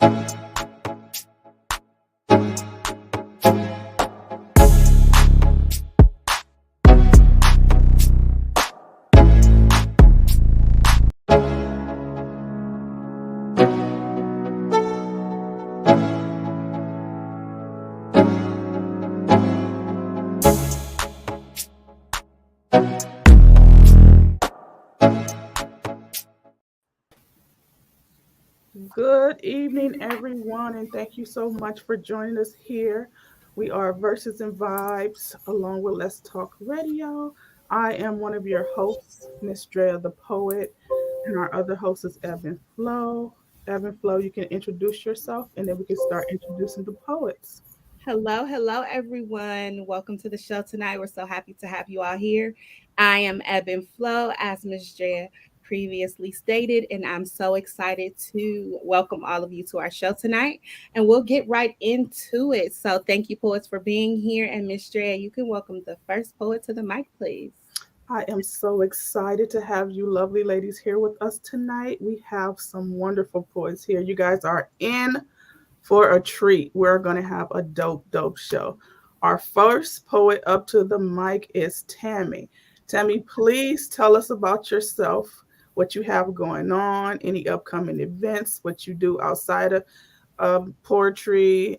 Good evening, everyone, and thank you so much for joining us here. We are Verses and Vibes, along with Let's Talk Radio. I am one of your hosts, Miss Drea the Poet, and our other host is Evan Flo. Evan Flo, you can introduce yourself, and then we can start introducing the poets. Hello, everyone. Welcome to the show tonight. We're so happy to have you all here. I am Ebony Flo, as Ms. Drea previously stated, and I'm so excited to welcome all of you to our show tonight. And we'll get right into it. So, thank you, poets, for being here. And Ms. Drea, you can welcome the first poet to the mic, please. I am so excited to have you lovely ladies here with us tonight. We have some wonderful poets here. You guys are in for a treat. We're going to have a dope show. Our first poet up to the mic is Tammy. Tammy, please tell us about yourself, what you have going on, any upcoming events, what you do outside of poetry.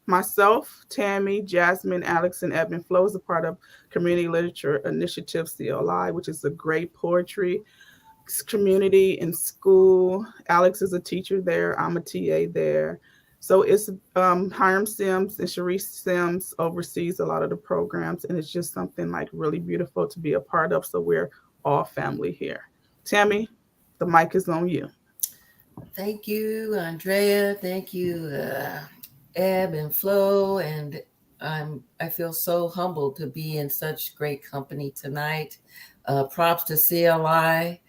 Myself, Tammy, Jasmine, Alex, and Evan Flo is a part of Community Literature Initiative CLI, which is a great poetry community in school. Alex is a teacher there. I'm a TA there. So it's Hiram Sims and Sharice Sims oversees a lot of the programs, and it's just something like really beautiful to be a part of. So we're all family here. Tammy, the mic is on you. Thank you, Andrea. Thank you, Eb and Flo. And I feel so humbled to be in such great company tonight. Props to CLI,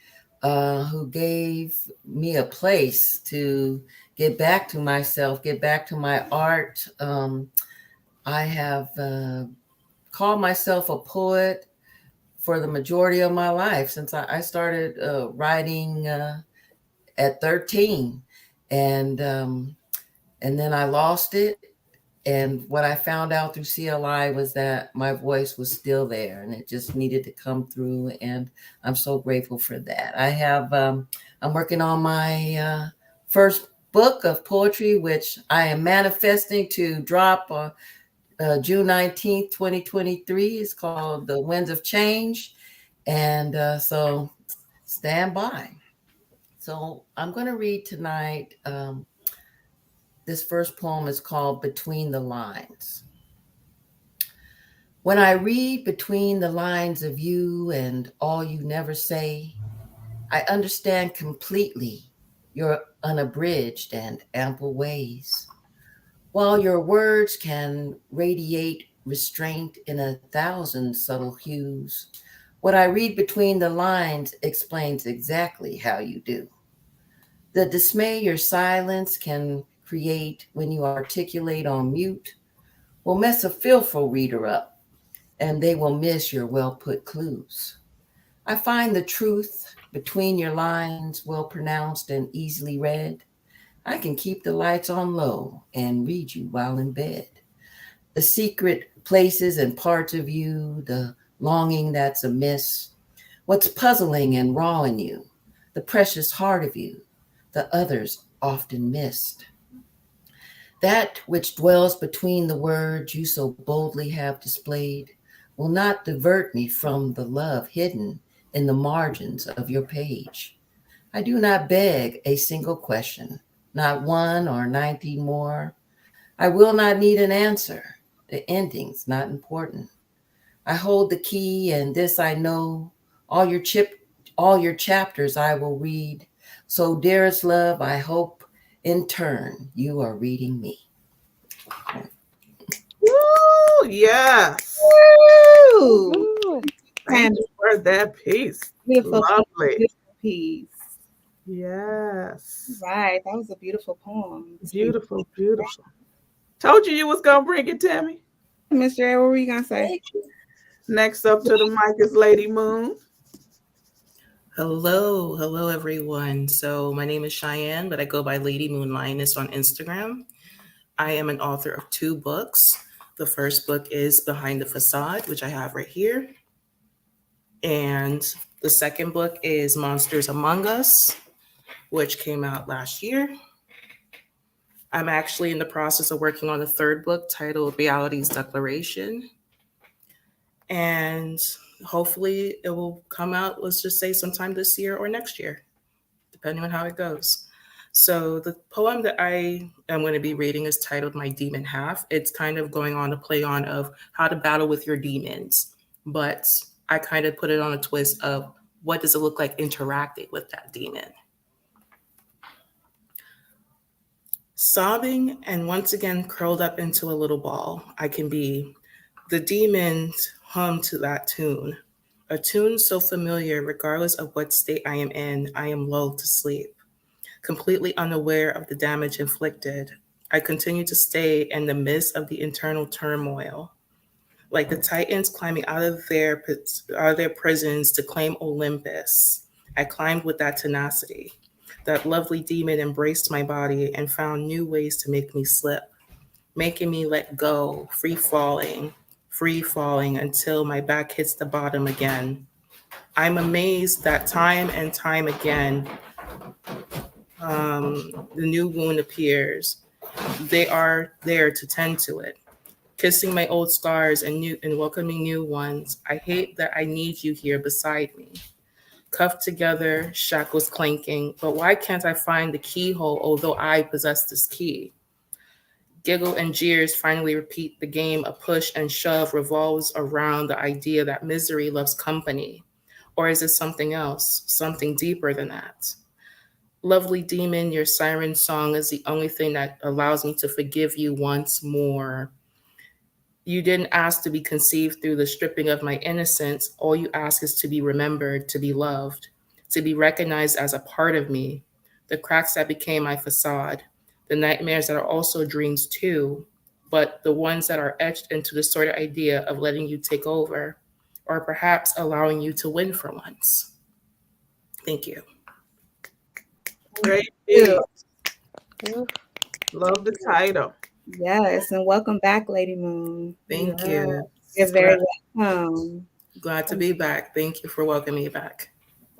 who gave me a place to get back to myself, get back to my art. I have called myself a poet for the majority of my life since I started writing at 13, and then I lost it. And what I found out through CLI was that my voice was still there, and it just needed to come through. And I'm so grateful for that. I'm working on my first book of poetry, which I am manifesting to drop June 19th, 2023. It's called The Winds of Change. And so stand by. So I'm going to read tonight. This first poem is called Between the Lines. When I read between the lines of you and all you never say, I understand completely your unabridged and ample ways. While your words can radiate restraint in 1,000 subtle hues, what I read between the lines explains exactly how you do. The dismay your silence can create when you articulate on mute will mess a fearful reader up, and they will miss your well-put clues. I find the truth between your lines well pronounced and easily read. I can keep the lights on low and read you while in bed. The secret places and parts of you, the longing that's amiss, what's puzzling and raw in you, the precious heart of you, the others often missed. That which dwells between the words you so boldly have displayed will not divert me from the love hidden in the margins of your page. I do not beg a single question, not one or 90 more. I will not need an answer. The ending's not important. I hold the key, and this I know, all your chapters I will read. So, dearest love, I hope in turn you are reading me. Woo! Yes. Woo! Thank you for that piece. Beautiful Lovely. beautiful piece. Yes. Right, that was a beautiful poem. Beautiful. Told you was gonna bring it, Tammy. Mr. A, what were you gonna say? Next up to the mic is Lady Moon. Hello everyone. So my name is Cheyenne, but I go by Lady Moon Lioness on Instagram. I am an author of two books. The first book is Behind the Facade, which I have right here. And the second book is Monsters Among Us, which came out last year. I'm actually in the process of working on the third book titled Reality's Declaration. And hopefully it will come out, let's just say, sometime this year or next year, depending on how it goes. So the poem that I am going to be reading is titled My Demon Half. It's kind of going on a play on of how to battle with your demons, but I kind of put it on a twist of what does it look like interacting with that demon. Sobbing and once again curled up into a little ball, I can be. The demons hum to that tune, a tune so familiar regardless of what state I am in, I am lulled to sleep. Completely unaware of the damage inflicted, I continue to stay in the midst of the internal turmoil. Like the Titans climbing out of their prisons to claim Olympus, I climbed with that tenacity. That lovely demon embraced my body and found new ways to make me slip, making me let go, free falling until my back hits the bottom again. I'm amazed that time and time again, the new wound appears. They are there to tend to it, kissing my old scars and welcoming new ones. I hate that I need you here beside me. Cuffed together, shackles clanking, but why can't I find the keyhole although I possess this key? Giggle and jeers finally repeat the game. A push and shove revolves around the idea that misery loves company. Or is it something else, something deeper than that? Lovely demon, your siren song is the only thing that allows me to forgive you once more. You didn't ask to be conceived through the stripping of my innocence. All you ask is to be remembered, to be loved, to be recognized as a part of me. The cracks that became my facade, the nightmares that are also dreams too, but the ones that are etched into the sort of idea of letting you take over, or perhaps allowing you to win for once. Thank you. Great Ew. piece. Love the title. Yes, and welcome back, Lady Moon. Thank Yeah. you. You're very welcome. Glad to be back. Thank you for welcoming me back.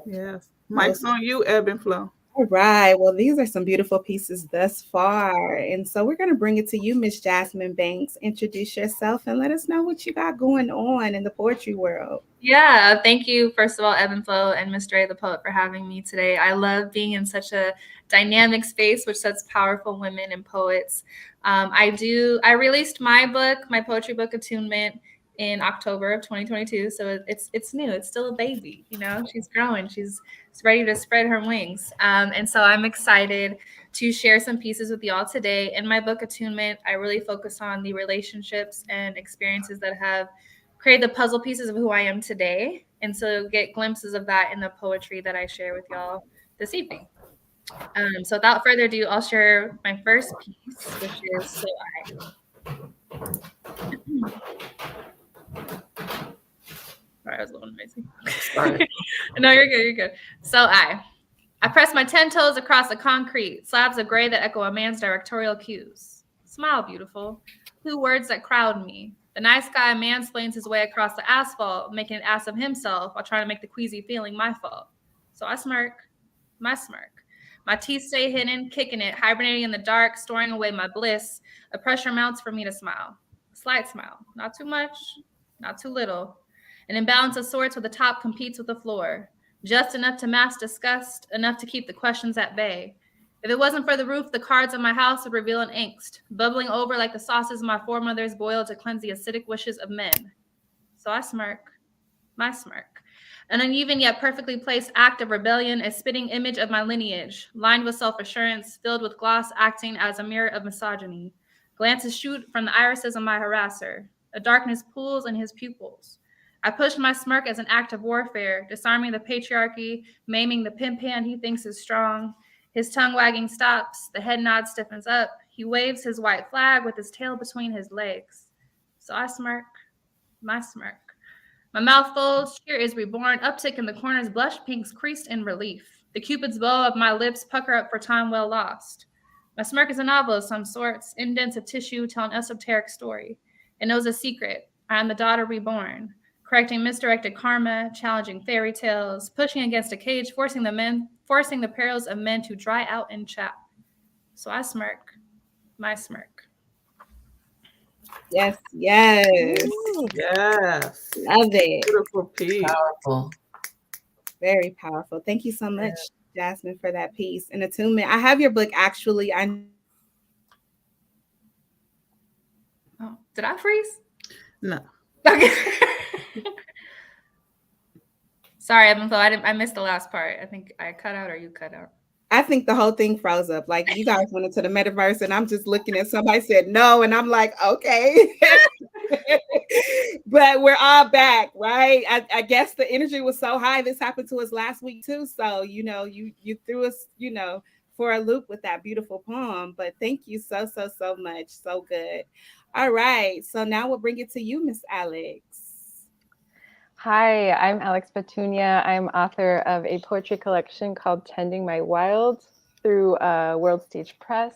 Yes. Most Mike's on you, Ebb and Flow. All right. Well, these are some beautiful pieces thus far. And so we're going to bring it to you, Miss Jasmine Banks. Introduce yourself and let us know what you got going on in the poetry world. Yeah, thank you, first of all, Evan Flo and Miss Dre the Poet, for having me today. I love being in such a dynamic space with such powerful women and poets. I released my book, my poetry book, Attunement, in October of 2022. So it's new. It's still a baby, you know. She's growing. She's ready to spread her wings. And so I'm excited to share some pieces with y'all today. In my book, Attunement, I really focus on the relationships and experiences that have create the puzzle pieces of who I am today. And so get glimpses of that in the poetry that I share with y'all this evening. So without further ado, I'll share my first piece, which is So I. Sorry, I was a little noisy. Sorry. No, you're good. You're good. So I press my 10 toes across the concrete, slabs of gray that echo a man's directorial cues. Smile, beautiful. Blue words that crowd me. The nice guy mansplains his way across the asphalt, making an ass of himself while trying to make the queasy feeling my fault. So I smirk, my smirk. My teeth stay hidden, kicking it, hibernating in the dark, storing away my bliss. The pressure mounts for me to smile. A slight smile. Not too much, not too little. An imbalance of sorts where the top competes with the floor. Just enough to mask disgust, enough to keep the questions at bay. If it wasn't for the roof, the cards of my house would reveal an angst, bubbling over like the sauces my foremothers boiled to cleanse the acidic wishes of men. So I smirk, my smirk. An uneven yet perfectly placed act of rebellion, a spitting image of my lineage, lined with self-assurance, filled with gloss acting as a mirror of misogyny. Glances shoot from the irises of my harasser. A darkness pools in his pupils. I push my smirk as an act of warfare, disarming the patriarchy, maiming the pimp hand he thinks is strong. His tongue wagging stops, the head nod stiffens up. He waves his white flag with his tail between his legs. So I smirk, my smirk. My mouth folds, cheer is reborn, uptick in the corners, blush pinks creased in relief. The cupid's bow of my lips pucker up for time well lost. My smirk is a novel of some sorts, indents of tissue tell an esoteric story. It knows a secret. I am the daughter reborn, correcting misdirected karma, challenging fairy tales, pushing against a cage, forcing the perils of men to dry out and chap. So I smirk, my smirk. Yes, yes. Ooh, yes. Love it. Beautiful piece. Powerful. Very powerful. Thank you so much, Jasmine, for that piece. And attunement. I have your book actually. Oh, did I freeze? No. Okay. Sorry, Evan Flo. I missed the last part. I think I cut out or you cut out. I think the whole thing froze up. Like you guys went into the metaverse, and I'm just looking at somebody said no, and I'm like, okay. But we're all back, right? I guess the energy was so high. This happened to us last week too. So you threw us, for a loop with that beautiful poem. But thank you so much. So good. All right. So now we'll bring it to you, Miss Alex. Hi, I'm Alex Petunia. I'm author of a poetry collection called Tending My Wild through World Stage Press.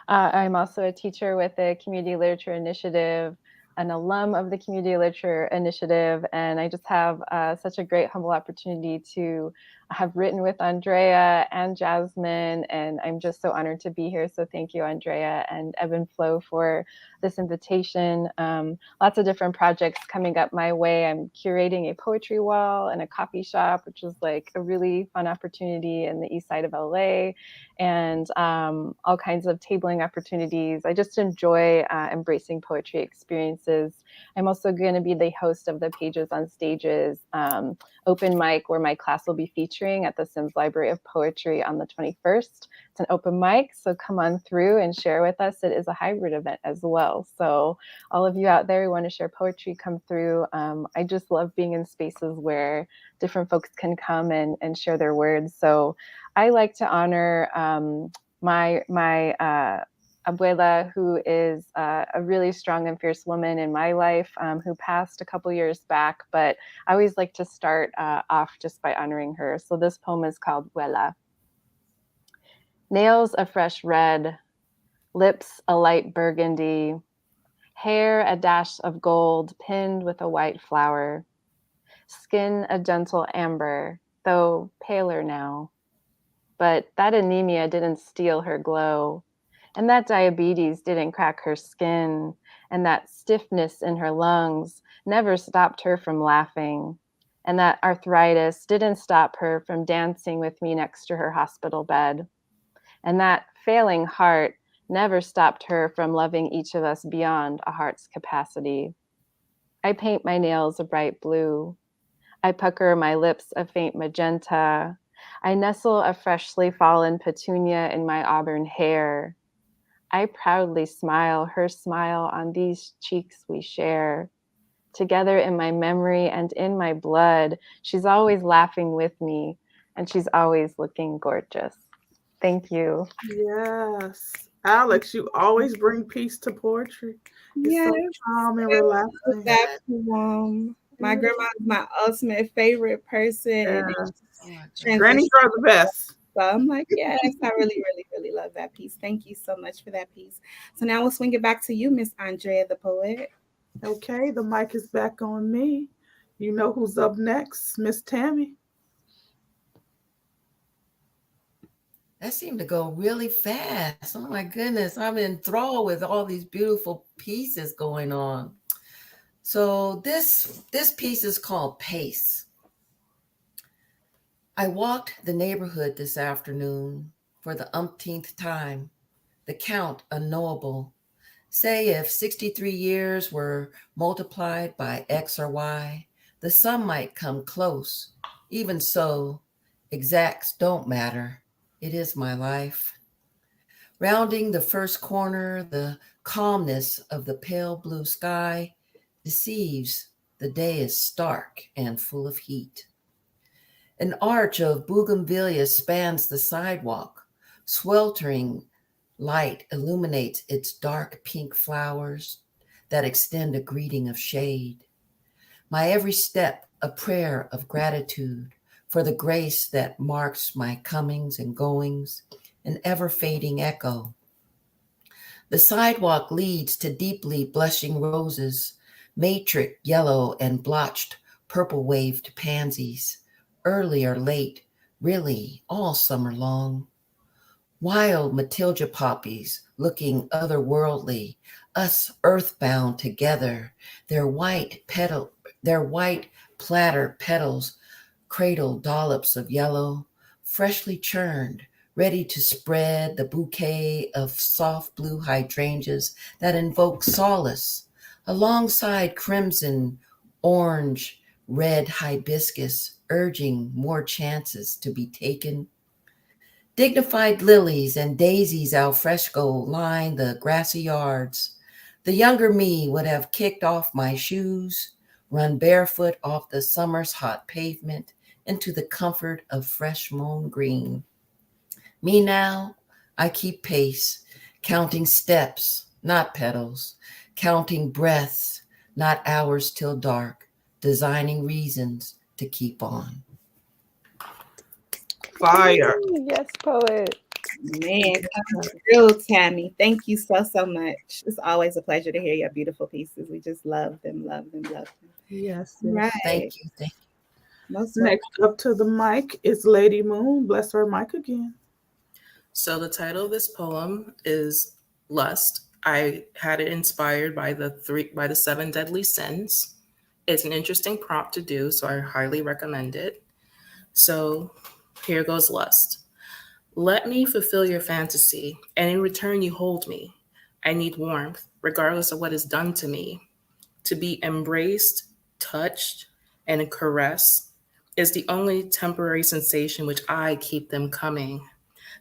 I'm also a teacher with the Community Literature Initiative, an alum of the Community Literature Initiative, and I just have such a great, humble opportunity to have written with Andrea and Jasmine, and I'm just so honored to be here. So thank you, Andrea and Evan Flo, for this invitation. Lots of different projects coming up my way. I'm curating a poetry wall and a coffee shop, which is like a really fun opportunity in the east side of LA, and all kinds of tabling opportunities. I just enjoy embracing poetry experiences. I'm also going to be the host of the Pages on Stages open mic, where my class will be featuring at the Sims Library of Poetry on the 21st. It's an open mic, so come on through and share with us. It is a hybrid event as well. So all of you out there who want to share poetry, come through. I just love being in spaces where different folks can come and share their words. So I like to honor my abuela, who is a really strong and fierce woman in my life, who passed a couple years back, but I always like to start off just by honoring her. So this poem is called Abuela. Nails a fresh red, lips a light burgundy, hair a dash of gold pinned with a white flower, skin a gentle amber, though paler now. But that anemia didn't steal her glow. And that diabetes didn't crack her skin, and that stiffness in her lungs never stopped her from laughing. And that arthritis didn't stop her from dancing with me next to her hospital bed. And that failing heart never stopped her from loving each of us beyond a heart's capacity. I paint my nails a bright blue. I pucker my lips a faint magenta. I nestle a freshly fallen petunia in my auburn hair. I proudly smile her smile on these cheeks we share. Together in my memory and in my blood, she's always laughing with me, and she's always looking gorgeous. Thank you. Yes. Alex, you always bring peace to poetry. It's Yes, so calm and relaxing. that poem. My grandma is my ultimate favorite person. Yeah. Grannies are the best. So I'm like, yes, I really, really, really love that piece. Thank you so much for that piece. So now we'll swing it back to you, Miss Andrea, the poet. Okay, the mic is back on me. You know who's up next, Miss Tammy. That seemed to go really fast. Oh my goodness, I'm enthralled with all these beautiful pieces going on. So this piece is called Pace. I walked the neighborhood this afternoon for the umpteenth time, the count unknowable. Say if 63 years were multiplied by X or Y, the sum might come close. Even so, exacts don't matter. It is my life. Rounding the first corner, the calmness of the pale blue sky deceives. The day is stark and full of heat. An arch of bougainvillea spans the sidewalk. Sweltering light illuminates its dark pink flowers that extend a greeting of shade. my every step a prayer of gratitude for the grace that marks my comings and goings, an ever fading echo. The sidewalk leads to deeply blushing roses, matrix yellow and blotched purple waved pansies, early or late, really all summer long. Wild Matilda poppies looking otherworldly, us earthbound together, their their white platter petals cradle dollops of yellow, freshly churned, ready to spread the bouquet of soft blue hydrangeas that invoke solace, alongside crimson, orange, red hibiscus, urging more chances to be taken. Dignified lilies and daisies al fresco line the grassy yards. The younger me would have kicked off my shoes, run barefoot off the summer's hot pavement into the comfort of fresh mown green. Me now, I keep pace, counting steps, not petals, counting breaths, not hours till dark, designing reasons to keep on. Fire. Yes, poet. Man, come through, Tammy. Thank you so, so much. It's always a pleasure to hear your beautiful pieces. We just love them, love them, love them. Yes, yes. Right. Thank you. Thank you. Most welcome. Next up to the mic is Lady Moon. Bless her mic again. So the title of this poem is Lust. I had it inspired by the seven deadly sins. It's an interesting prompt to do, so I highly recommend it. So here goes lust. Let me fulfill your fantasy, and in return you hold me. I need warmth, regardless of what is done to me. To be embraced, touched, and caressed is the only temporary sensation which I keep them coming.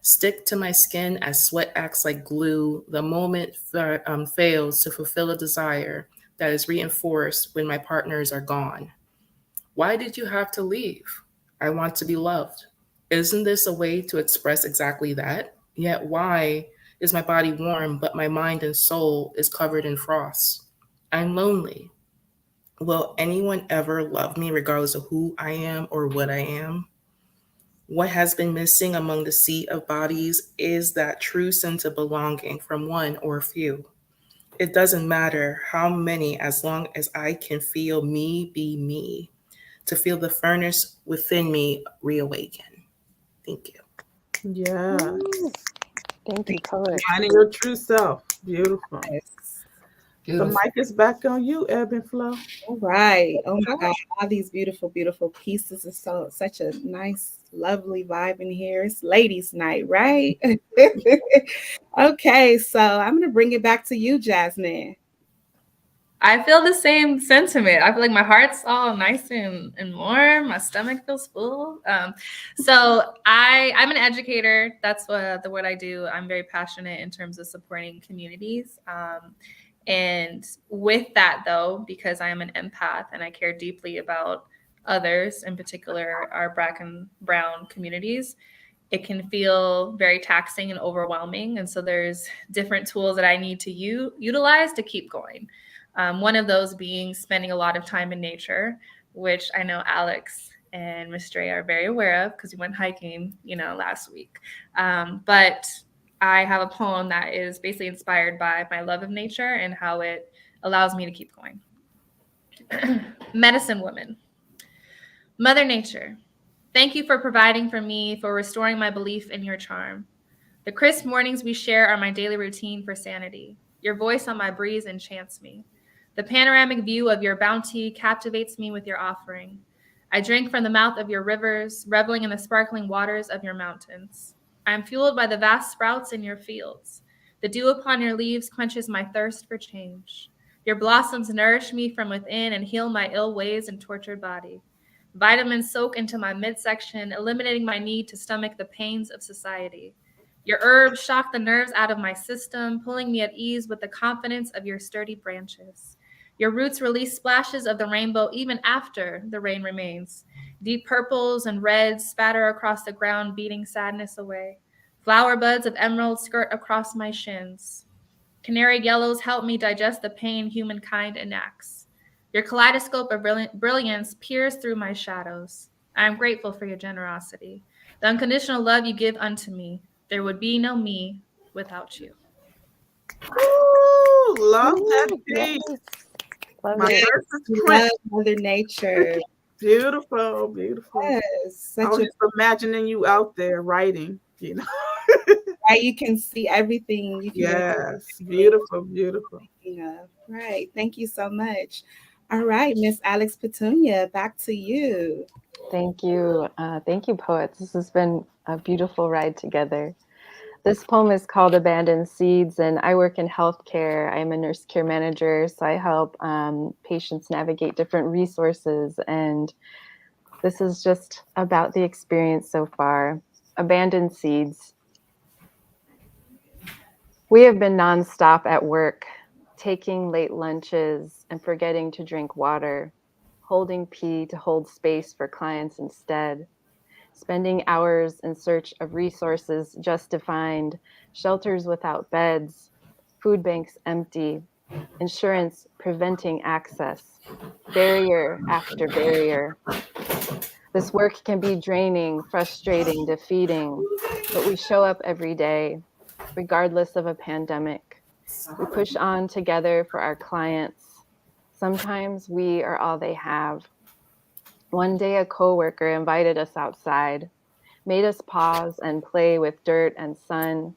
Stick to my skin as sweat acts like glue. The moment fails to fulfill a desire that is reinforced when my partners are gone. Why did you have to leave? I want to be loved. Isn't this a way to express exactly that? Yet why is my body warm, but my mind and soul is covered in frost? I'm lonely. Will anyone ever love me regardless of who I am or what I am? What has been missing among the sea of bodies is that true sense of belonging from one or a few. It doesn't matter how many, as long as I can feel me be me, to feel the furnace within me reawaken. Thank you. Yeah. Thank you, poet. Finding your true self. Beautiful. Yes. The Beautiful. mic is back on you, Ebb and Flow. All right. Oh my God. All these beautiful, beautiful pieces. It's so such a nice, lovely vibe in here. It's ladies' night, right? Okay, so I'm gonna bring it back to you, Jasmine. I feel the same sentiment. I feel like my heart's all nice and warm. My stomach feels full. So I'm an educator. That's what the word I do. I'm very passionate in terms of supporting communities. And with that, though, because I am an empath and I care deeply about others, in particular our Black and Brown communities, it can feel very taxing and overwhelming. And so there's different tools that I need to utilize to keep going. One of those being spending a lot of time in nature, which I know Alex and Miss Dre are very aware of because we went hiking, last week. But I have a poem that is basically inspired by my love of nature and how it allows me to keep going. Medicine Woman. Mother Nature, thank you for providing for me, for restoring my belief in your charm. The crisp mornings we share are my daily routine for sanity. Your voice on my breeze enchants me. The panoramic view of your bounty captivates me with your offering. I drink from the mouth of your rivers, reveling in the sparkling waters of your mountains. I am fueled by the vast sprouts in your fields. The dew upon your leaves quenches my thirst for change. Your blossoms nourish me from within and heal my ill ways and tortured body. Vitamins soak into my midsection, eliminating my need to stomach the pains of society. Your herbs shock the nerves out of my system, pulling me at ease with the confidence of your sturdy branches. Your roots release splashes of the rainbow even after the rain remains. Deep purples and reds spatter across the ground, beating sadness away. Flower buds of emerald skirt across my shins. Canary yellows help me digest the pain humankind enacts. Your kaleidoscope of brilliance peers through my shadows. I am grateful for your generosity, the unconditional love you give unto me. There would be no me without you. Ooh, love that Ooh, yes. piece. Love My it. first is Love Prince. Mother Nature. Beautiful, beautiful. Yes, I such was a just imagining you out there writing, you know. right. You can see everything. You can really Yes, see beautiful, beautiful. everything of. Right. Thank you so much. All right, Miss Alex Petunia, back to you. Thank you. Thank you, poets. This has been a beautiful ride together. This poem is called Abandoned Seeds, and I work in healthcare. I'm a nurse care manager, so I help patients navigate different resources. And this is just about the experience so far. Abandoned Seeds. We have been nonstop at work, taking late lunches and forgetting to drink water, holding pee to hold space for clients instead, spending hours in search of resources just to find shelters without beds, food banks empty, insurance preventing access, barrier after barrier. This work can be draining, frustrating, defeating, but we show up every day, regardless of a pandemic. We push on together for our clients. Sometimes we are all they have. One day, a coworker invited us outside, made us pause and play with dirt and sun.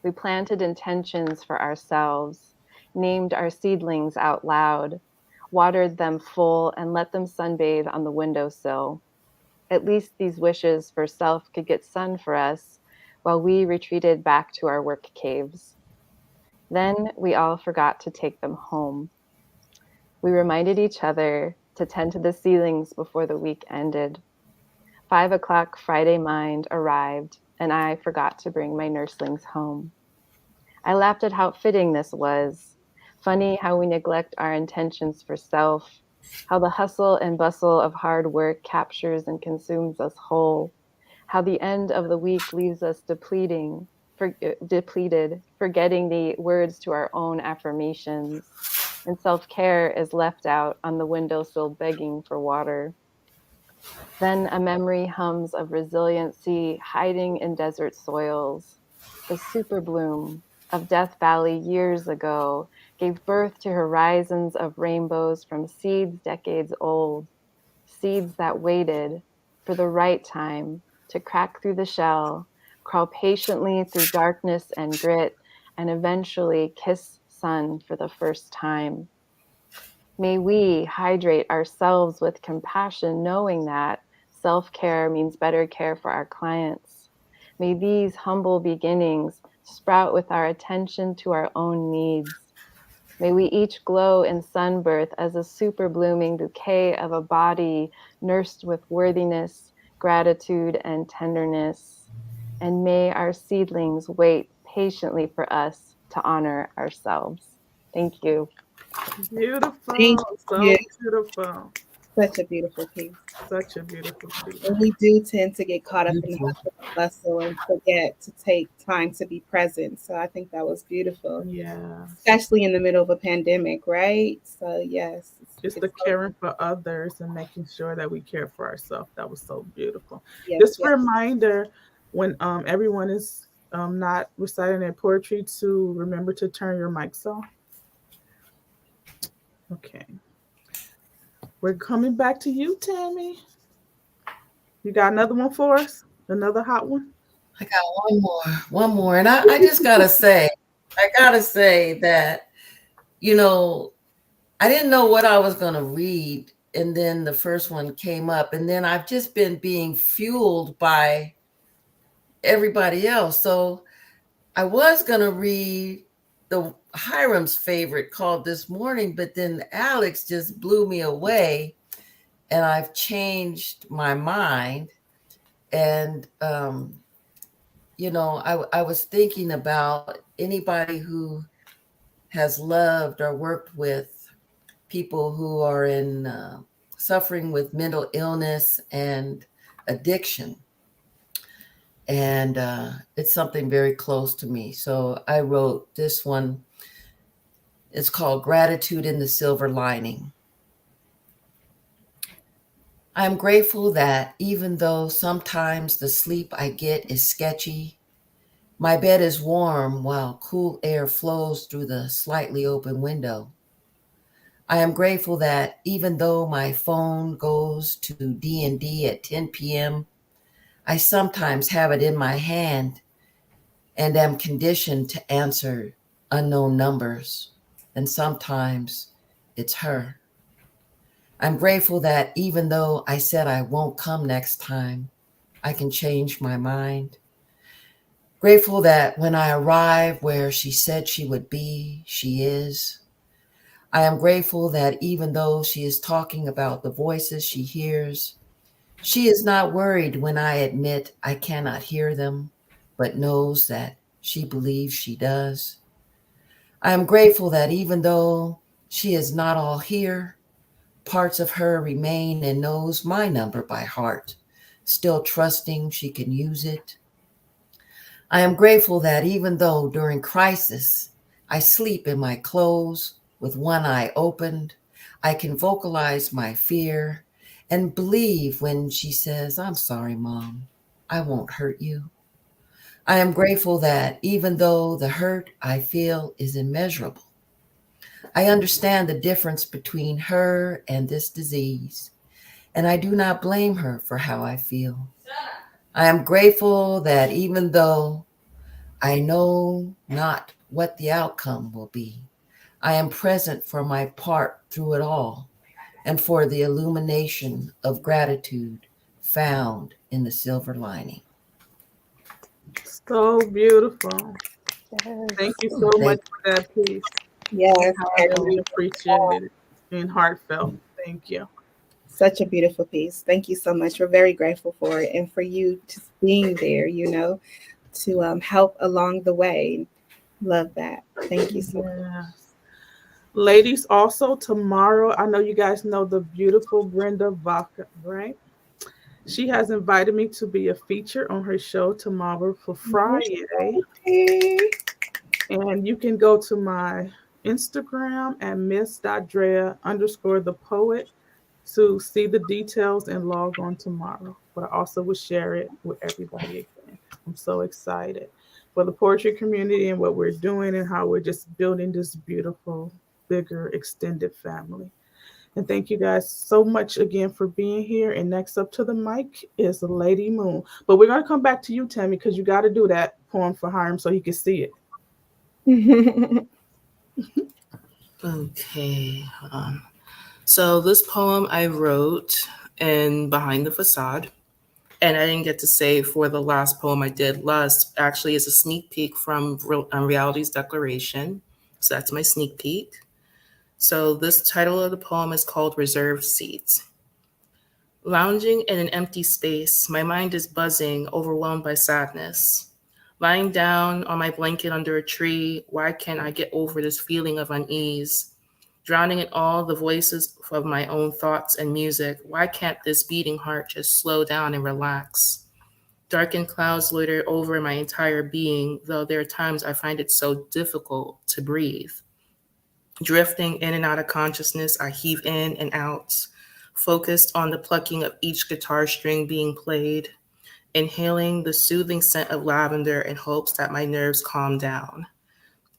We planted intentions for ourselves, named our seedlings out loud, watered them full, and let them sunbathe on the windowsill. At least these wishes for self could get sun for us while we retreated back to our work caves. Then we all forgot to take them home. We reminded each other to tend to the ceilings before the week ended. 5 o'clock Friday mind arrived, and I forgot to bring my nurslings home. I laughed at how fitting this was. Funny how we neglect our intentions for self, how the hustle and bustle of hard work captures and consumes us whole, how the end of the week leaves us depleted, forgetting the words to our own affirmations, and self-care is left out on the windowsill begging for water. Then a memory hums of resiliency hiding in desert soils. The super bloom of Death Valley years ago gave birth to horizons of rainbows from seeds decades old, seeds that waited for the right time to crack through the shell, crawl patiently through darkness and grit, and eventually kiss sun for the first time. May we hydrate ourselves with compassion, knowing that self care means better care for our clients. May these humble beginnings sprout with our attention to our own needs. May we each glow in sunbirth as a super blooming bouquet of a body nursed with worthiness, gratitude, and tenderness. And may our seedlings wait patiently for us to honor ourselves. Thank you. Beautiful, Thank so you. beautiful. Such a beautiful piece. Such a beautiful piece. And we do tend to get caught up in the Beautiful. hustle and bustle and forget to take time to be present. So I think that was beautiful, Yes. especially in the middle of a pandemic, right? So yes, Just it's the so, caring for others and making sure that we care for ourselves. That was so beautiful. yes, Just a yes. reminder when everyone is not reciting their poetry to remember to turn your mics off. Okay. We're coming back to you, Tammy. You got another one for us? Another hot one? I got one more. And I just gotta say that, you know, I didn't know what I was gonna read. And then the first one came up. And then I've just been being fueled by everybody else. So I was gonna read the Hiram's favorite called This Morning, but then Alex just blew me away and I've changed my mind. And I was thinking about anybody who has loved or worked with people who are in suffering with mental illness and addiction. And it's something very close to me. So I wrote this one. It's called Gratitude in the Silver Lining. I am grateful that even though sometimes the sleep I get is sketchy, my bed is warm while cool air flows through the slightly open window. I am grateful that even though my phone goes to D&D at 10 p.m., I sometimes have it in my hand and am conditioned to answer unknown numbers. And sometimes it's her. I'm grateful that even though I said I won't come next time, I can change my mind. Grateful that when I arrive where she said she would be, she is. I am grateful that even though she is talking about the voices she hears, she is not worried when I admit I cannot hear them, but knows that she believes she does. I am grateful that even though she is not all here, parts of her remain and knows my number by heart, still trusting she can use it. I am grateful that even though during crisis I sleep in my clothes with one eye opened, I can vocalize my fear and believe when she says, "I'm sorry, Mom, I won't hurt you." I am grateful that even though the hurt I feel is immeasurable, I understand the difference between her and this disease, and I do not blame her for how I feel. I am grateful that even though I know not what the outcome will be, I am present for my part through it all and for the illumination of gratitude found in the silver lining. So beautiful. Thank Yes. you so much Thank for that piece. Yes, I really appreciate it and heartfelt. Thank you. such a beautiful piece. Thank you so much. We're very grateful for it and for you just being there, to help along the way. Love that. Thank you so much. Yes. Ladies, also tomorrow, I know you guys know the beautiful Brenda Vaca, right? She has invited me to be a feature on her show tomorrow for Friday. Yay. And you can go to my Instagram at miss.drea underscore the poet to see the details and log on tomorrow. But I also will share it with everybody again. I'm so excited for the poetry community and what we're doing and how we're just building this beautiful, bigger, extended family. And thank you guys so much again for being here. And next up to the mic is Lady Moon. But we're going to come back to you, Tammy, because you got to do that poem for Hiram so he can see it. Okay, hold on. So this poem I wrote in Behind the Facade, and I didn't get to say for the last poem I did. Last actually is a sneak peek from Reality's Declaration. So that's my sneak peek. So this title of the poem is called Reserved Seats. Lounging in an empty space, my mind is buzzing, overwhelmed by sadness. Lying down on my blanket under a tree, why can't I get over this feeling of unease? Drowning in all the voices of my own thoughts and music, why can't this beating heart just slow down and relax? Darkened clouds loiter over my entire being, though there are times I find it so difficult to breathe. Drifting in and out of consciousness, I heave in and out, focused on the plucking of each guitar string being played, inhaling the soothing scent of lavender in hopes that my nerves calm down.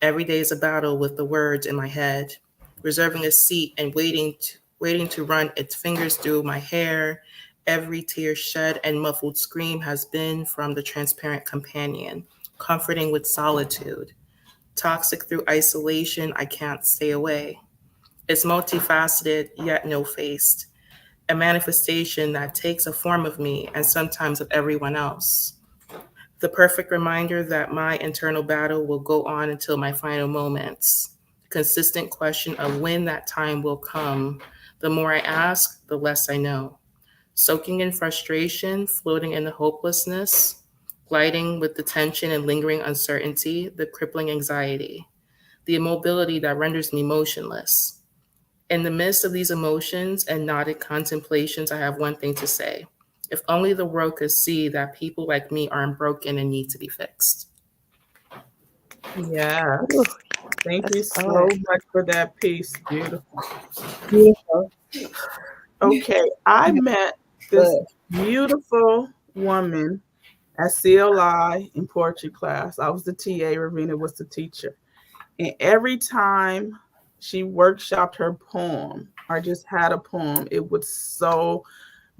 Every day is a battle with the words in my head, reserving a seat and waiting to run its fingers through my hair. Every tear shed and muffled scream has been from the transparent companion, comforting with solitude. Toxic through isolation, I can't stay away. It's multifaceted, yet no-faced, a manifestation that takes a form of me and sometimes of everyone else. The perfect reminder that my internal battle will go on until my final moments. Consistent question of when that time will come. The more I ask, the less I know. Soaking in frustration, floating in the hopelessness, gliding with the tension and lingering uncertainty, the crippling anxiety, the immobility that renders me motionless. In the midst of these emotions and knotted contemplations, I have one thing to say. If only the world could see that people like me aren't broken and need to be fixed. Yes. Ooh, Thank that's you so poet. much for that piece. Beautiful. Beautiful. Okay. I met this beautiful woman at CLI in poetry class. I was the TA, Ravina was the teacher. And every time she workshopped her poem or just had a poem, it was so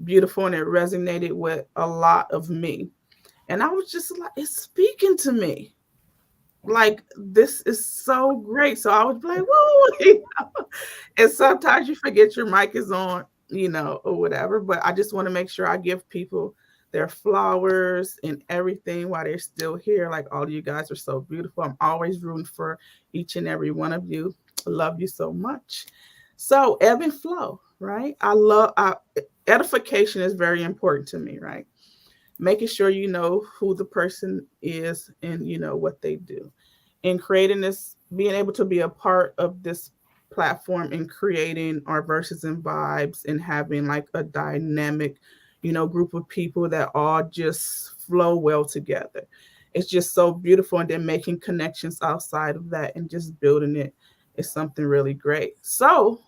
beautiful and it resonated with a lot of me. And I was just like, it's speaking to me. Like, this is so great. So I was like, woo. And sometimes you forget your mic is on, or whatever. But I just want to make sure I give people their flowers and everything while they're still here. Like, all of you guys are so beautiful. I'm always rooting for each and every one of you. I love you so much. So, ebb and flow, right? Edification is very important to me, right? Making sure you know who the person is and you know what they do. And creating this, being able to be a part of this platform and creating our verses and vibes and having like a dynamic, group of people that all just flow well together. It's just so beautiful. And then making connections outside of that and just building it is something really great. So,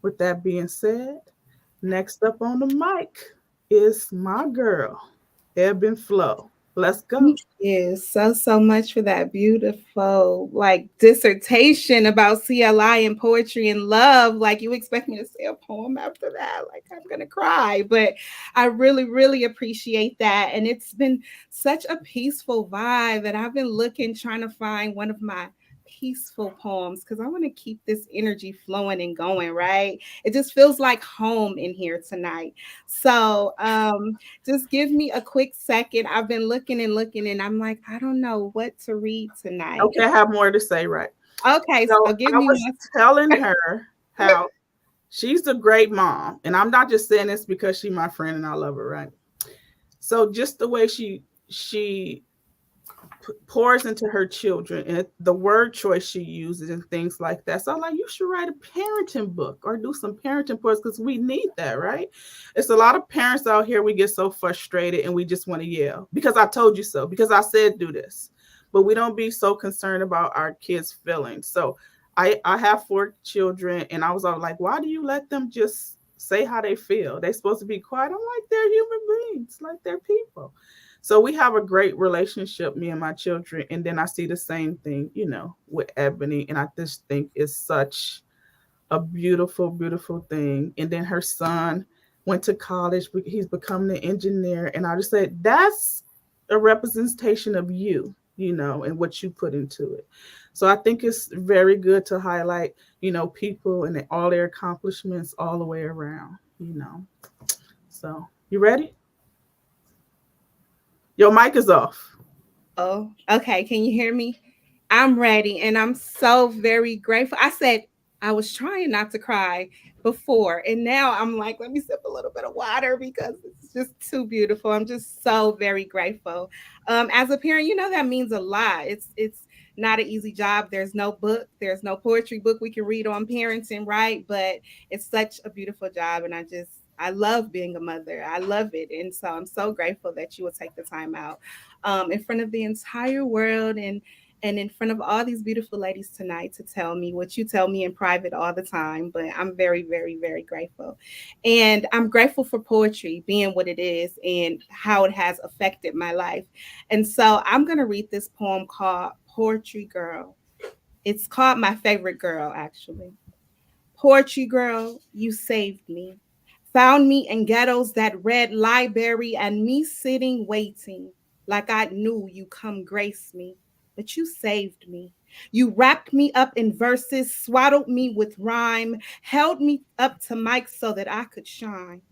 with that being said, next up on the mic is my girl, Ebb and Flow. Let's go. Thank you so much for that beautiful like dissertation about CLI and poetry and love. Like you expect me to say a poem after that, like I'm gonna cry. But I really appreciate that. And it's been such a peaceful vibe that I've been looking, trying to find one of my peaceful poems because I want to keep this energy flowing and going, right? It just feels like home in here tonight. So just give me a quick second. I've been looking and looking, and I'm like, I don't know what to read tonight. Okay, I have more to say, right? Okay, So so give I me was one. telling her how she's a great mom. And I'm not just saying this because she's my friend and I love her, right? So just the way she pours into her children and the word choice she uses and things like that. So I'm like, you should write a parenting book or do some parenting books because we need that, right? It's a lot of parents out here, we get so frustrated and we just want to yell because I told you so, because I said do this. But we don't be so concerned about our kids' feelings. So I have 4 children and I was all like, why do you let them just say how they feel? They're supposed to be quiet. I'm like, they're human beings, like they're people. So we have a great relationship, me and my children. And then I see the same thing, with Ebony. And I just think it's such a beautiful, beautiful thing. And then her son went to college. He's becoming an engineer. And I just said, that's a representation of you, and what you put into it. So I think it's very good to highlight, people and all their accomplishments all the way around. So you ready? Your mic is off. Oh, okay. Can you hear me? I'm ready, and I'm so very grateful. I said I was trying not to cry before, and now I'm like, let me sip a little bit of water because it's just too beautiful. I'm just so very grateful. As a parent, that means a lot. It's not an easy job. There's no book, there's no poetry book we can read on parenting, right? But it's such a beautiful job, and I love being a mother. I love it, and so I'm so grateful that you will take the time out in front of the entire world and in front of all these beautiful ladies tonight to tell me what you tell me in private all the time. But I'm very grateful. And I'm grateful for poetry being what it is and how it has affected my life. And so I'm going to read this poem called Poetry Girl. It's called My Favorite Girl, actually. Poetry girl, you saved me. Found me in ghettos that read library and me sitting waiting like I knew you come grace me. But you saved me. You wrapped me up in verses, swaddled me with rhyme, held me up to mic so that I could shine.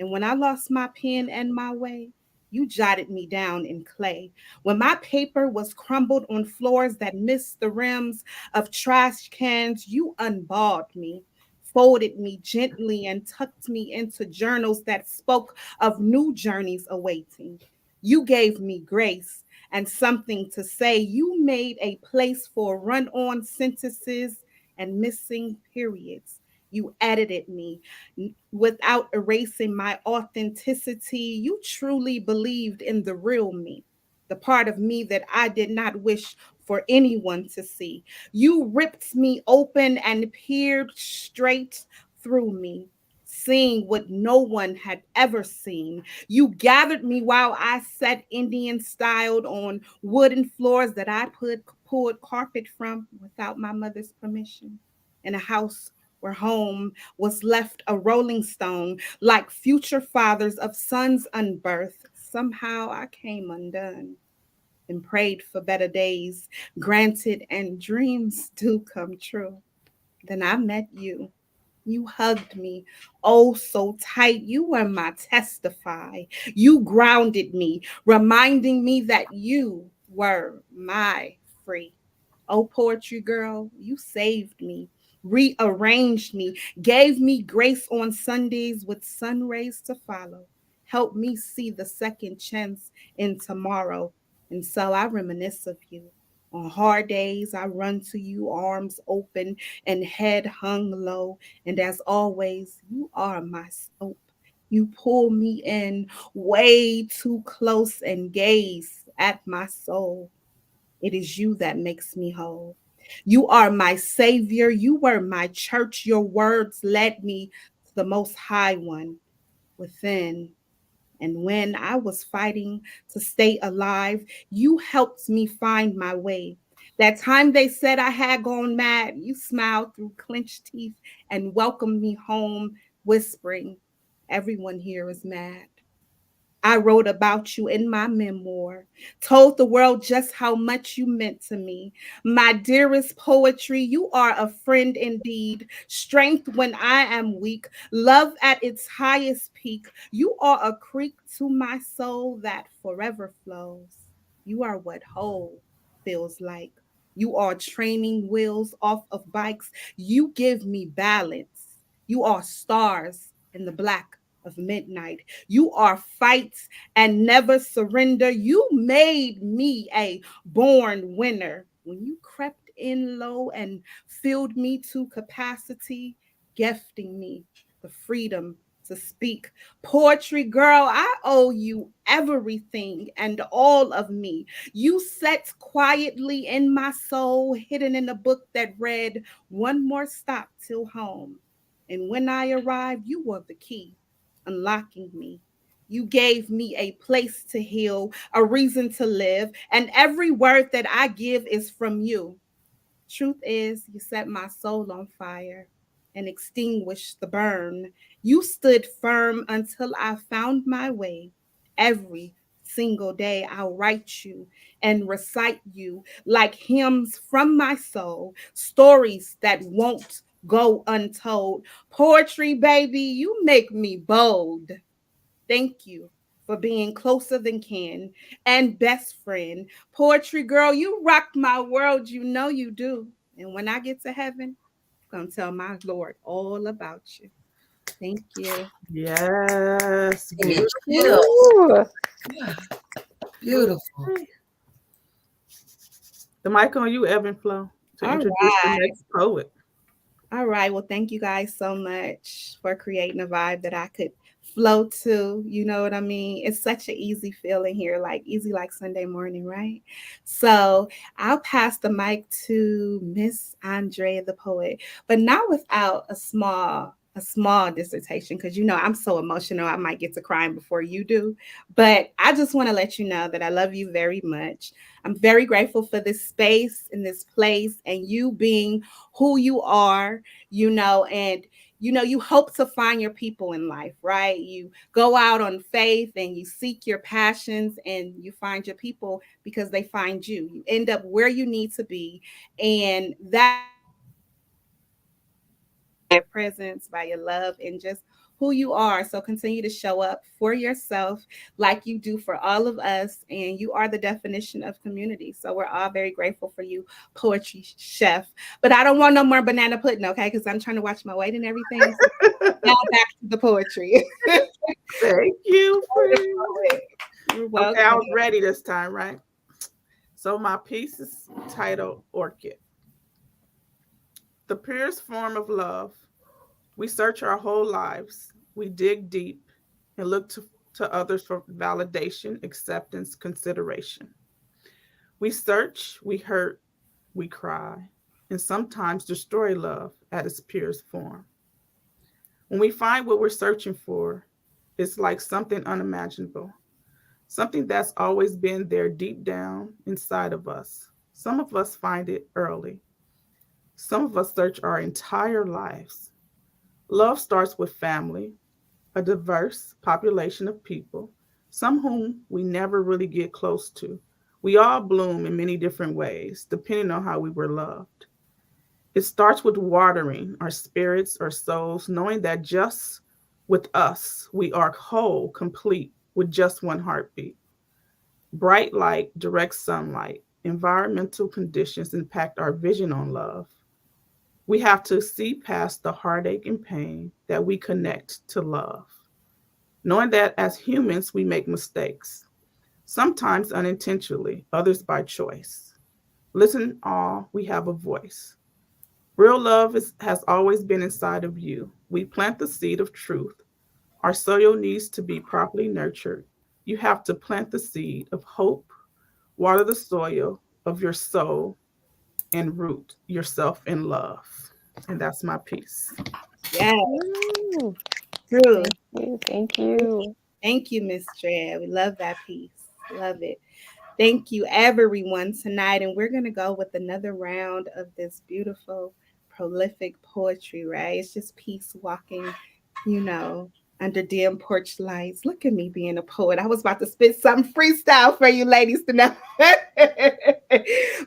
And when I lost my pen and my way, you jotted me down in clay. When my paper was crumbled on floors that missed the rims of trash cans, you unballed me, folded me gently, and tucked me into journals that spoke of new journeys awaiting. You gave me grace and something to say. You made a place for run on sentences and missing periods. You edited me without erasing my authenticity. You truly believed in the real me, the part of me that I did not wish for anyone to see. You ripped me open and peered straight through me, seeing what no one had ever seen. You gathered me while I sat Indian styled on wooden floors that I pulled carpet from without my mother's permission. In a house where home was left a rolling stone, like future fathers of sons unbirthed, somehow I came undone and prayed for better days, granted, and dreams do come true. Then I met you. You hugged me, oh so tight. You were my testify. You grounded me, reminding me that you were my free. Oh, poetry girl, you saved me, rearranged me, gave me grace on Sundays with sun rays to follow. Help me see the second chance in tomorrow. And so I reminisce of you. On hard days, I run to you, arms open and head hung low. And as always, you are my soap. You pull me in way too close and gaze at my soul. It is you that makes me whole. You are my savior. You were my church. Your words led me to the most high one within. And when I was fighting to stay alive, you helped me find my way. That time they said I had gone mad, you smiled through clenched teeth and welcomed me home, whispering, everyone here is mad. I wrote about you in my memoir, told the world just how much you meant to me. My dearest poetry, you are a friend indeed, strength when I am weak, love at its highest peak. You are a creek to my soul that forever flows. You are what whole feels like. You are training wheels off of bikes. You give me balance. You are stars in the black of midnight. You are fights and never surrender. You made me a born winner. When you crept in low and filled me to capacity, gifting me the freedom to speak. Poetry girl, I owe you everything and all of me. You sat quietly in my soul, hidden in a book that read, one more stop till home. And when I arrived, you were the key unlocking me. You gave me a place to heal, a reason to live, and every word that I give is from you. Truth is, you set my soul on fire and extinguished the burn. You stood firm until I found my way. Every single day, I'll write you and recite you like hymns from my soul, stories that won't go untold. Poetry, baby, you make me bold. Thank you for being closer than kin and best friend. Poetry girl, you rock my world. You know you do. And when I get to heaven, I'm going to tell my Lord all about you. Thank you. Yes, Give me beautiful. chills. Ooh. Yeah, beautiful. Okay. The mic on you, Evan Flo, to All introduce the right. next poet. All right. Well, thank you guys so much for creating a vibe that I could flow to. You know what I mean? It's such an easy feeling here, like easy like Sunday morning, right? So I'll pass the mic to Miss Andrea the poet, but not without a small dissertation because I'm so emotional I might get to crying before you do. But I just want to let you know that I love you very much. I'm very grateful for this space and this place and you being who you are, and you hope to find your people in life, right? You go out on faith and you seek your passions and you find your people because they find you. You end up where you need to be. And that your presence, by your love, and just who you are. So continue to show up for yourself like you do for all of us. And you are the definition of community. So we're all very grateful for you, poetry chef. But I don't want no more banana pudding, okay? Because I'm trying to watch my weight and everything. So now back to the poetry. Thank you, friend. You're Okay, I welcome. was ready this time, right? So my piece is titled Orchid. The purest form of love. We search our whole lives. We dig deep and look to others for validation, acceptance, consideration. We search, we hurt, we cry, and sometimes destroy love at its purest form. When we find what we're searching for, it's like something unimaginable, something that's always been there deep down inside of us. Some of us find it early, some of us search our entire lives. Love starts with family, a diverse population of people, some whom we never really get close to. We all bloom in many different ways, depending on how we were loved. It starts with watering our spirits or souls, knowing that just with us, we are whole, complete, with just one heartbeat. Bright light, direct sunlight, environmental conditions impact our vision on love. We have to see past the heartache and pain that we connect to love, knowing that as humans, we make mistakes, sometimes unintentionally, others by choice. Listen, all, we have a voice. Real love has always been inside of you. We plant the seed of truth. Our soil needs to be properly nurtured. You have to plant the seed of hope, water the soil of your soul, and root yourself in love. And that's my piece. Yeah, Woo. true. Thank you. Thank you. Thank you, Miss Drea. We love that piece. Love it. Thank you, everyone, tonight. And we're going to go with another round of this beautiful, prolific poetry, right? It's just peace walking, you know, under dim porch lights. Look at me being a poet. I was about to spit some freestyle for you ladies tonight.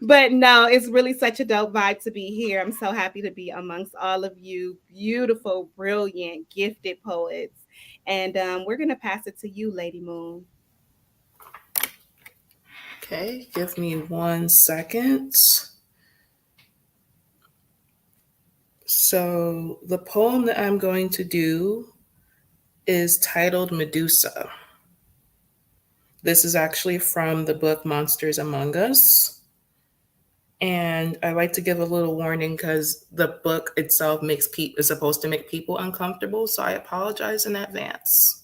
But no, it's really such a dope vibe to be here. I'm so happy to be amongst all of you beautiful, brilliant, gifted poets. And we're going to pass it to you, Lady Moon. Okay, give me 1 second. So, the poem that I'm going to do is titled Medusa. This is actually from the book Monsters Among Us. And I like to give a little warning because the book itself is supposed to make people uncomfortable, so I apologize in advance.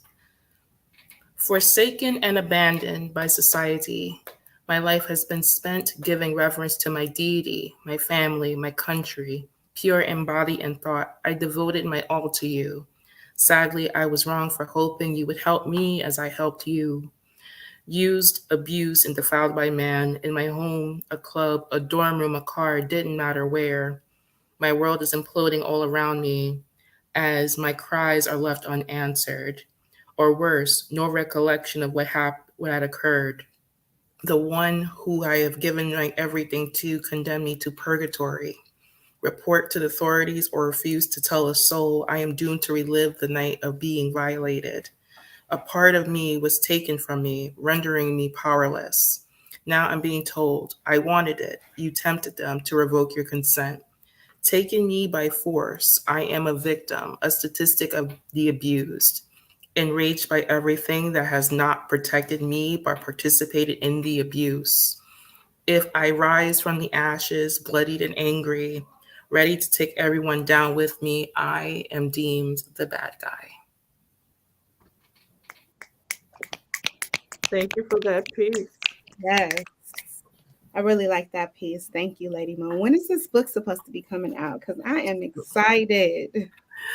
Forsaken and abandoned by society, my life has been spent giving reverence to my deity, my family, my country. Pure in body and thought, I devoted my all to you. Sadly, I was wrong for hoping you would help me as I helped you. Used, abused, and defiled by man in my home, a club, a dorm room, a car, didn't matter where. My world is imploding all around me as my cries are left unanswered. Or worse, no recollection of what had occurred. The one who I have given my everything to condemn me to purgatory. Report to the authorities or refuse to tell a soul I am doomed to relive the night of being violated. A part of me was taken from me, rendering me powerless. Now I'm being told, I wanted it. You tempted them to revoke your consent. Taking me by force, I am a victim, a statistic of the abused. Enraged by everything that has not protected me but participated in the abuse. If I rise from the ashes, bloodied and angry, ready to take everyone down with me, I am deemed the bad guy. Thank you for that piece. Yes. I really like that piece. Thank you, Lady Moon. When is this book supposed to be coming out? Because I am excited.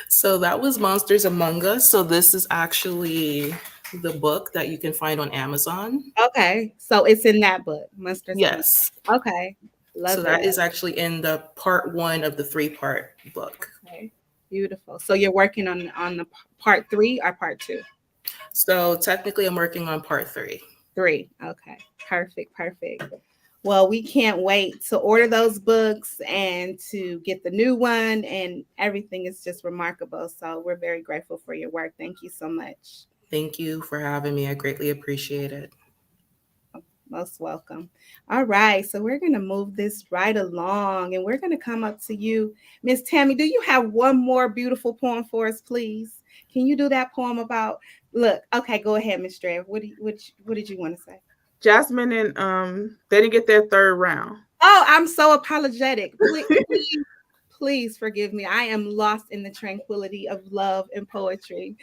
So that was Monsters Among Us. So this is actually the book that you can find on Amazon. Okay. So it's in that book, Monsters. Yes. Okay. Love So that is actually in the part 1 of the 3-part book. Okay. Beautiful. So you're working on the part 3 or part 2? So technically I'm working on part 3. 3. Okay. Perfect. Well, we can't wait to order those books and to get the new one, and everything is just remarkable. So we're very grateful for your work. Thank you so much. Thank you for having me. I greatly appreciate it. Most welcome. All right, so we're going to move this right along, and we're going to come up to you, Miss Tammy. Do you have one more beautiful poem for us, please? Can you do that poem about? Look, okay, go ahead, Miss Drea. What did you want to say? Jasmine and they didn't get their third round. Oh, I'm so apologetic. Please forgive me. I am lost in the tranquility of love and poetry.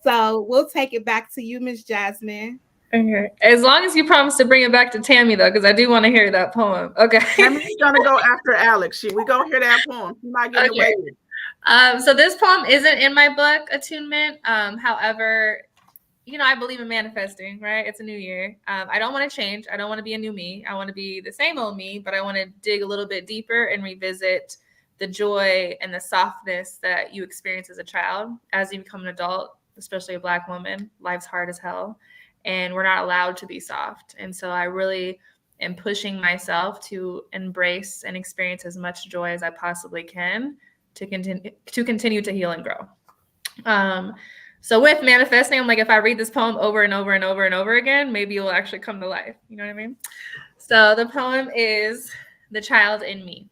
So we'll take it back to you, Miss Jasmine. Okay. As long as you promise to bring it back to Tammy, though, because I do want to hear that poem. Okay. Tammy's gonna go after Alex. We go hear that poem. She's not getting away with it. So this poem isn't in my book, Attunement. However, I believe in manifesting, right? It's a new year. I don't want to change. I don't want to be a new me. I want to be the same old me, but I want to dig a little bit deeper and revisit the joy and the softness that you experience as a child. As you become an adult, especially a Black woman, life's hard as hell, and we're not allowed to be soft. And so I really am pushing myself to embrace and experience as much joy as I possibly can to continue to heal and grow. So with manifesting, I'm like, if I read this poem over and over and over and over again, maybe it will actually come to life. You know what I mean? So the poem is The Child in Me.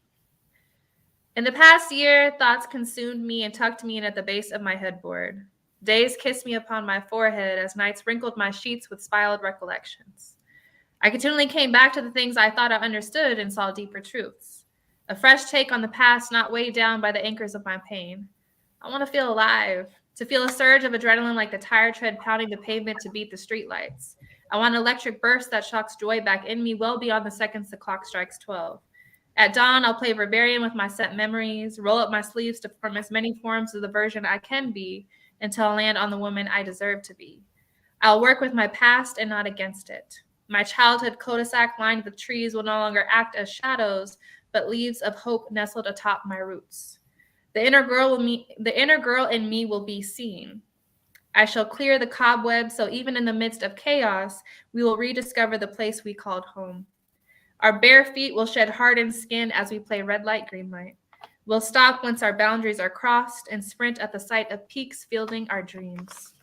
In the past year, thoughts consumed me and tucked me in at the base of my headboard. Days kissed me upon my forehead as nights wrinkled my sheets with spiraled recollections. I continually came back to the things I thought I understood and saw deeper truths. A fresh take on the past not weighed down by the anchors of my pain. I want to feel alive, to feel a surge of adrenaline like the tire tread pounding the pavement to beat the streetlights. I want an electric burst that shocks joy back in me well beyond the seconds the clock strikes 12. At dawn, I'll play Barbarian with my set memories, roll up my sleeves to form as many forms of the version I can be until I land on the woman I deserve to be. I'll work with my past and not against it. My childhood cul-de-sac lined with trees will no longer act as shadows, but leaves of hope nestled atop my roots. The inner girl in me will be seen. I shall clear the cobwebs so even in the midst of chaos, we will rediscover the place we called home. Our bare feet will shed hardened skin as we play red light, green light. We'll stop once our boundaries are crossed and sprint at the sight of peaks fielding our dreams.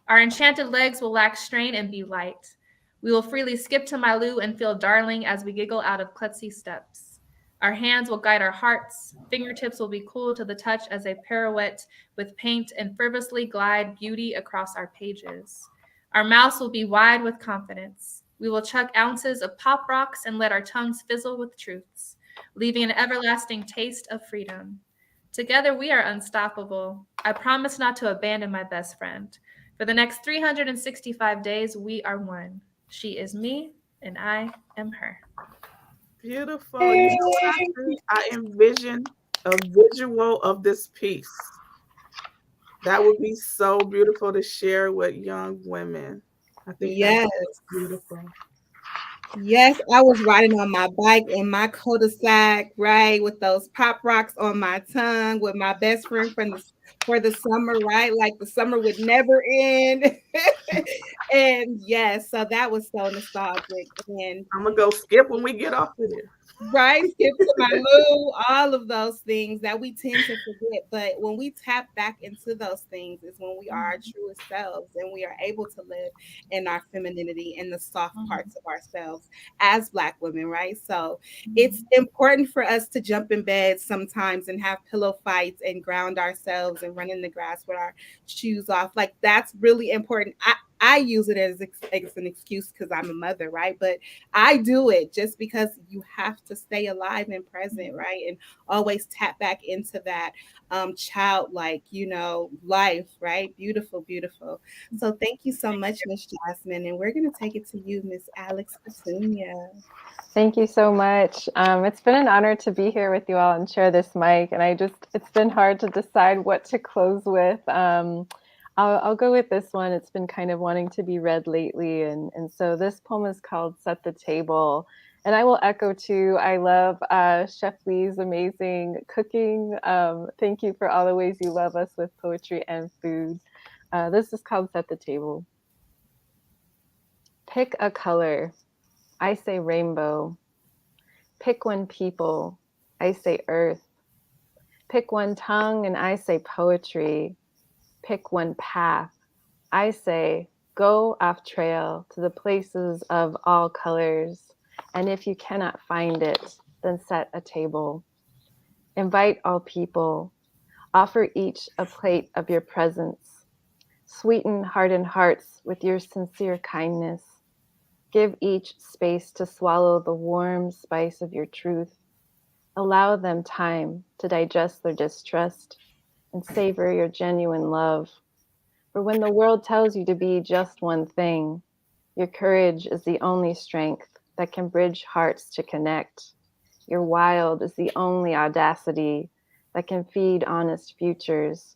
Our enchanted legs will lack strain and be light. We will freely skip to my loo and feel darling as we giggle out of klutzy steps. Our hands will guide our hearts. Fingertips will be cool to the touch as they pirouette with paint and frivolously glide beauty across our pages. Our mouths will be wide with confidence. We will chuck ounces of pop rocks and let our tongues fizzle with truths, leaving an everlasting taste of freedom. Together we are unstoppable. I promise not to abandon my best friend. For the next 365 days, we are one. She is me, and I am her. Beautiful. You know what I think? I envision a visual of this piece. That would be so beautiful to share with young women. I think that's Yes. beautiful. Yes, I was riding on my bike in my cul-de-sac, right, with those pop rocks on my tongue, with my best friend for the summer, right? Like the summer would never end. And yes, so that was so nostalgic. And I'm gonna go skip when we get off of there. right, skip to my loo, all of those things that we tend to forget. But when we tap back into those things is when we are our truest selves and we are able to live in our femininity and the soft parts of ourselves as Black women, right? So it's important for us to jump in bed sometimes and have pillow fights and ground ourselves and run in the grass with our shoes off. Like that's really important. I use it as an excuse because I'm a mother, right? But I do it just because you have to stay alive and present, right? And always tap back into that childlike, life, right? Beautiful, beautiful. So thank you so much, Miss Jasmine. And we're going to take it to you, Miss Alex Petunia. Thank you so much. It's been an honor to be here with you all and share this mic. And it's been hard to decide what to close with. I'll go with this one. It's been kind of wanting to be read lately. And so this poem is called Set the Table. And I will echo too, I love Chef Lee's amazing cooking. Thank you for all the ways you love us with poetry and food. This is called Set the Table. Pick a color. I say rainbow. Pick one people. I say earth. Pick one tongue and I say poetry. Pick one path. I say go off trail to the places of all colors. And if you cannot find it, then set a table. Invite all people. Offer each a plate of your presence. Sweeten hardened hearts with your sincere kindness. Give each space to swallow the warm spice of your truth. Allow them time to digest their distrust and savor your genuine love. For when the world tells you to be just one thing, your courage is the only strength that can bridge hearts to connect. Your wild is the only audacity that can feed honest futures.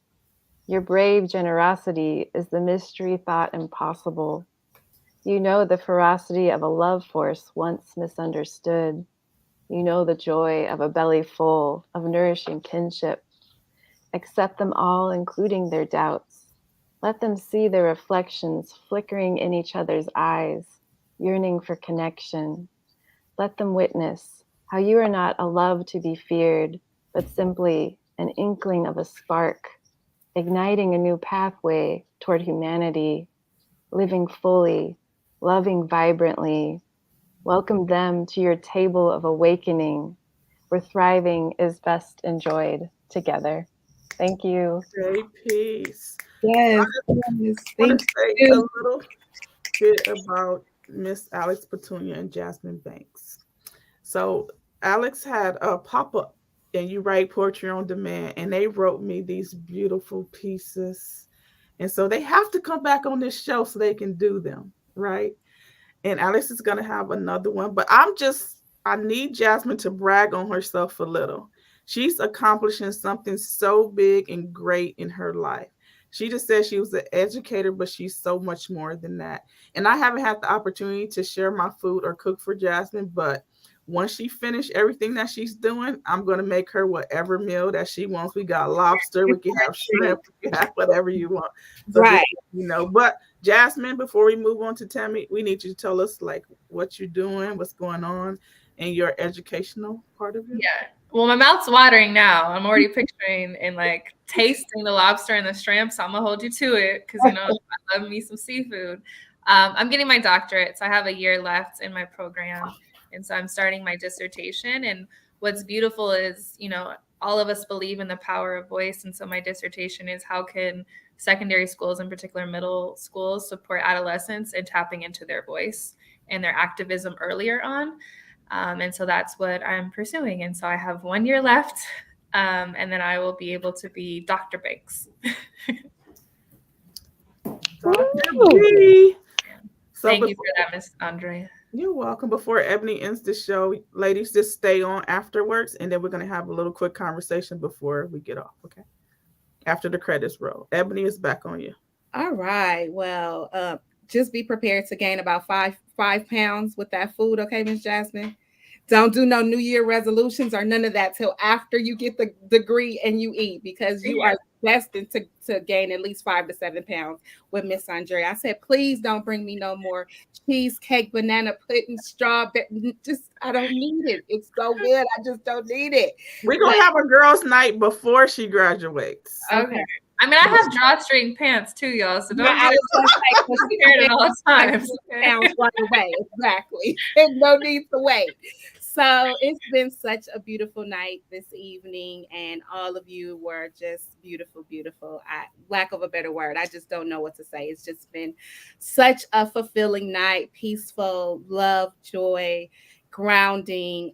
Your brave generosity is the mystery thought impossible. You know the ferocity of a love force once misunderstood. You know the joy of a belly full of nourishing kinship. Accept them all, including their doubts. Let them see their reflections flickering in each other's eyes, yearning for connection. Let them witness how you are not a love to be feared, but simply an inkling of a spark, igniting a new pathway toward humanity, living fully, loving vibrantly. Welcome them to your table of awakening, where thriving is best enjoyed together. Thank you. Great piece. Yes, yes. I want Thank to say a you. little bit about Miss Alex Petunia and Jasmine Banks. So Alex had a pop up, and you write poetry on demand, and they wrote me these beautiful pieces, and so they have to come back on this show so they can do them right. And Alex is gonna have another one, but I need Jasmine to brag on herself a little. She's accomplishing something so big and great in her life. She just said she was an educator, but she's so much more than that. And I haven't had the opportunity to share my food or cook for Jasmine, but once she finished everything that she's doing, I'm gonna make her whatever meal that she wants. We got lobster, we can have shrimp, we can have whatever you want. So just Right. but Jasmine, before we move on to Tammy, we need you to tell us like what you're doing, what's going on, and your educational part of it. Yeah. Well, my mouth's watering now. I'm already picturing and like tasting the lobster and the shrimp. So I'm gonna hold you to it because I love me some seafood. I'm getting my doctorate, so I have a year left in my program, and so I'm starting my dissertation. And what's beautiful is, all of us believe in the power of voice, and so my dissertation is how can secondary schools, in particular middle schools, support adolescents in tapping into their voice and their activism earlier on. And so that's what I'm pursuing. And so I have 1 year left, and then I will be able to be Dr. Banks. Dr. B. So Thank you for that, Miss Andrea. You're welcome. Before Ebony ends the show, ladies, just stay on afterwards, and then we're going to have a little quick conversation before we get off, okay? After the credits roll. Ebony is back on you. All right. Well, just be prepared to gain about five pounds with that food, okay, Miss Jasmine? Don't do no New Year resolutions or none of that till after you get the degree and you eat, because you are destined to gain at least 5 to 7 pounds with Miss Andrea. I said, please don't bring me no more cheesecake, banana pudding, strawberry. Just, I don't need it. It's so good. I just don't need it. We're going to have a girls' night before she graduates. Okay. I mean, I have drawstring pants too, y'all. So don't get scared at all times. Pounds right away. Exactly. No need to wait. So it's been such a beautiful night this evening, and all of you were just beautiful, beautiful. Lack of a better word, I just don't know what to say. It's just been such a fulfilling night, peaceful, love, joy, grounding.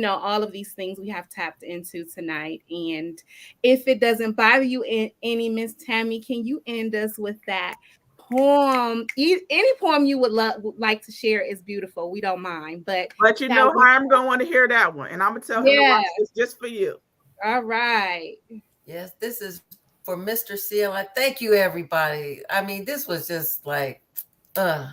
All of these things we have tapped into tonight. And if it doesn't bother you any, Miss Tammy, can you end us with that poem? Any poem you would like to share is beautiful. We don't mind, but you know how I'm gonna want to hear that one, and I'm gonna tell him to watch this just for you. All right. Yes, this is for Mr. CLI. Thank you, everybody. I mean, this was just like the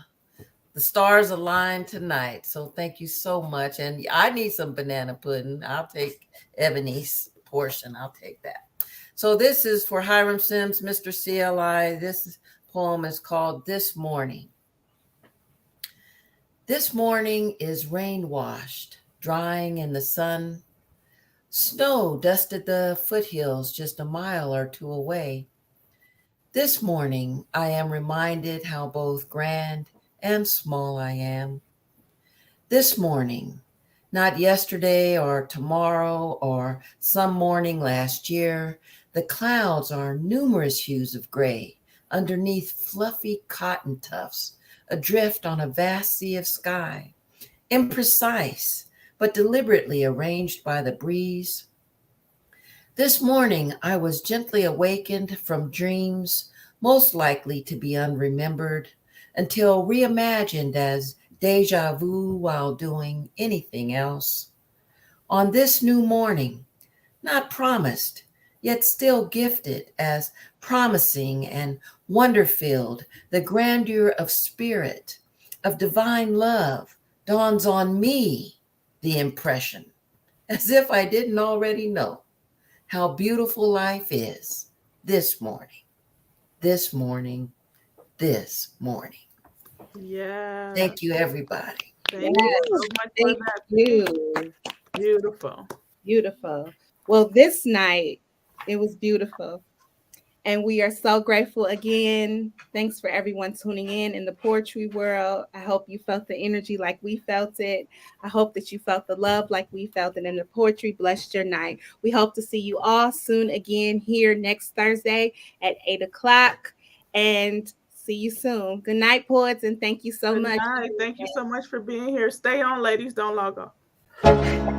stars aligned tonight. So thank you so much. And I need some banana pudding. I'll take Ebony's portion. I'll take that. So this is for Hiram Sims, Mr. CLI. This poem is called This Morning. This morning is rain washed, drying in the sun. Snow dusted the foothills just a mile or two away. This morning, I am reminded how both grand and small I am. This morning, not yesterday or tomorrow or some morning last year, the clouds are numerous hues of gray underneath fluffy cotton tufts, adrift on a vast sea of sky, imprecise but deliberately arranged by the breeze. This morning, I was gently awakened from dreams most likely to be unremembered until reimagined as deja vu while doing anything else. On this new morning, not promised, yet still gifted as promising and wonder filled. The grandeur of spirit, of divine love, dawns on me, the impression, as if I didn't already know how beautiful life is this morning, this morning, this morning. Yeah. Thank you, everybody. Thank you Yes, so much for thank that. you. Beautiful. Beautiful. Well, this night it was beautiful. And we are so grateful again. Thanks for everyone tuning in the poetry world. I hope you felt the energy like we felt it. I hope that you felt the love like we felt it, and the poetry blessed your night. We hope to see you all soon again here next Thursday at 8 o'clock. And see you soon. Good night, poets, and thank you so Good much. night. Thank you so much for being here. Stay on, ladies. Don't log off.